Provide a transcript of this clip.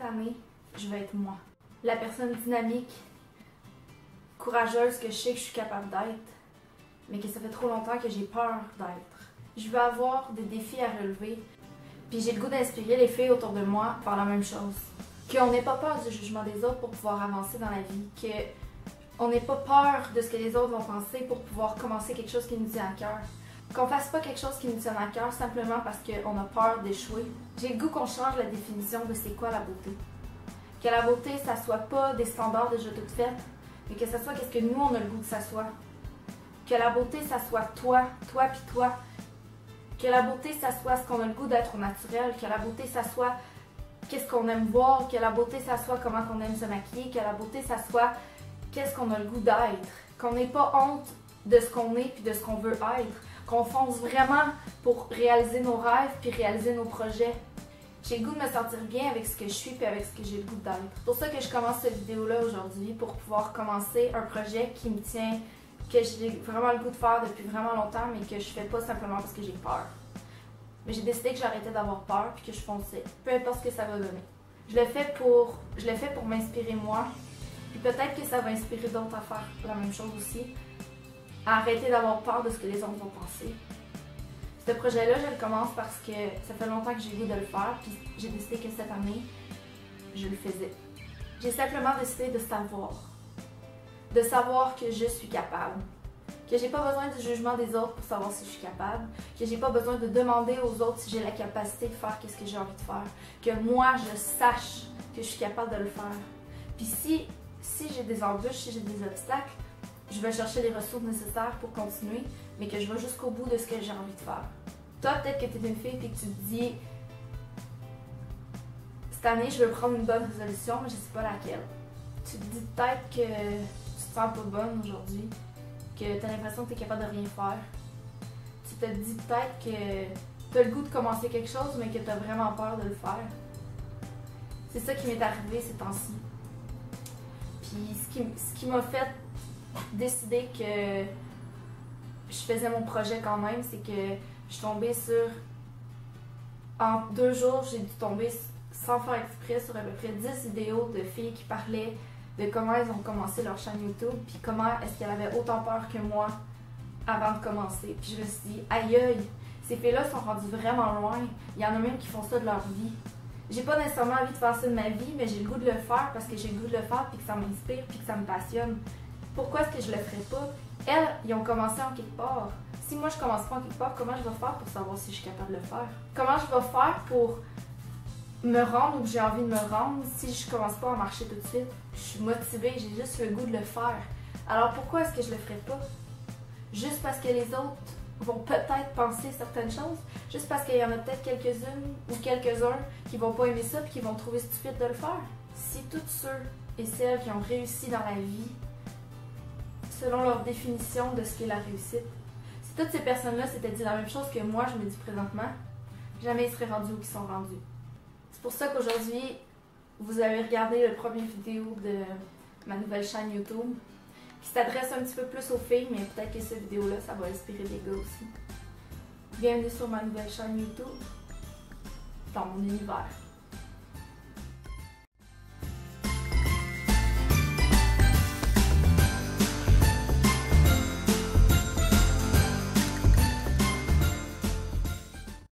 cette année, je vais être moi. La personne dynamique, courageuse que je sais que je suis capable d'être, mais que ça fait trop longtemps que j'ai peur d'être. Je veux avoir des défis à relever, puis j'ai le goût d'inspirer les filles autour de moi à faire la même chose. Qu'on n'ait pas peur du jugement des autres pour pouvoir avancer dans la vie, qu'on n'ait pas peur de ce que les autres vont penser pour pouvoir commencer quelque chose qui nous tient à cœur. Qu'on fasse pas quelque chose qui nous tient à cœur simplement parce qu'on a peur d'échouer. J'ai le goût qu'on change la définition de c'est quoi la beauté. Que la beauté, ça soit pas des standards déjà toutes faites, mais que ça soit qu'est-ce que nous, on a le goût que ça soit. Que la beauté, ça soit toi, toi puis toi. Que la beauté, ça soit ce qu'on a le goût d'être au naturel. Que la beauté, ça soit qu'est-ce qu'on aime voir. Que la beauté, ça soit comment on aime se maquiller. Que la beauté, ça soit qu'est-ce qu'on a le goût d'être. Qu'on n'ait pas honte de ce qu'on est puis de ce qu'on veut être. Qu'on fonce vraiment pour réaliser nos rêves puis réaliser nos projets. J'ai le goût de me sentir bien avec ce que je suis puis avec ce que j'ai le goût d'être. C'est pour ça que je commence cette vidéo-là aujourd'hui, pour pouvoir commencer un projet qui me tient, que j'ai vraiment le goût de faire depuis vraiment longtemps, mais que je fais pas simplement parce que j'ai peur. Mais j'ai décidé que j'arrêtais d'avoir peur puis que je fonçais, peu importe ce que ça va donner. Je le fais pour m'inspirer moi, puis peut-être que ça va inspirer d'autres à faire la même chose aussi, à arrêter d'avoir peur de ce que les autres vont penser. Ce projet-là, je le commence parce que ça fait longtemps que j'ai le goût de le faire, puis j'ai décidé que cette année, je le faisais. J'ai simplement décidé de savoir que je suis capable, que j'ai pas besoin du jugement des autres pour savoir si je suis capable, que j'ai pas besoin de demander aux autres si j'ai la capacité de faire ce que j'ai envie de faire, que moi, je sache que je suis capable de le faire. Puis si j'ai des embûches, si j'ai des obstacles, je vais chercher les ressources nécessaires pour continuer, mais que je vais jusqu'au bout de ce que j'ai envie de faire. Toi, peut-être que tu es une fille et que tu te dis cette année, je veux prendre une bonne résolution, mais je sais pas laquelle. Tu te dis peut-être que tu te sens pas bonne aujourd'hui, que tu as l'impression que tu es capable de rien faire. Tu te dis peut-être que tu as le goût de commencer quelque chose, mais que tu as vraiment peur de le faire. C'est ça qui m'est arrivé ces temps-ci. Puis ce qui m'a fait décider que je faisais mon projet quand même, c'est que je suis tombée sur... En 2 jours, j'ai dû tomber sans faire exprès sur à peu près 10 vidéos de filles qui parlaient de comment elles ont commencé leur chaîne YouTube, puis comment est-ce qu'elles avaient autant peur que moi avant de commencer. Puis je me suis dit, aïe aïe, ces filles-là sont rendues vraiment loin. Il y en a même qui font ça de leur vie. J'ai pas nécessairement envie de faire ça de ma vie, mais j'ai le goût de le faire parce que j'ai le goût de le faire, puis que ça m'inspire, puis que ça me passionne. Pourquoi est-ce que je le ferais pas? Elles, ils ont commencé en quelque part. Si moi je commence pas en quelque part, comment je vais faire pour savoir si je suis capable de le faire? Comment je vais faire pour me rendre où j'ai envie de me rendre si je commence pas à marcher tout de suite? Je suis motivée, j'ai juste le goût de le faire. Alors pourquoi est-ce que je le ferais pas? Juste parce que les autres vont peut-être penser certaines choses? Juste parce qu'il y en a peut-être quelques-unes ou quelques-uns qui vont pas aimer ça et qui vont trouver stupide de le faire? Si tous ceux et celles qui ont réussi dans la vie selon leur définition de ce qu'est la réussite. Si toutes ces personnes-là s'étaient dit la même chose que moi, je me dis présentement, jamais ils seraient rendus où ils sont rendus. C'est pour ça qu'aujourd'hui, vous avez regardé le premier vidéo de ma nouvelle chaîne YouTube, qui s'adresse un petit peu plus aux filles, mais peut-être que cette vidéo-là, ça va inspirer les gars aussi. Bienvenue sur ma nouvelle chaîne YouTube, dans mon univers.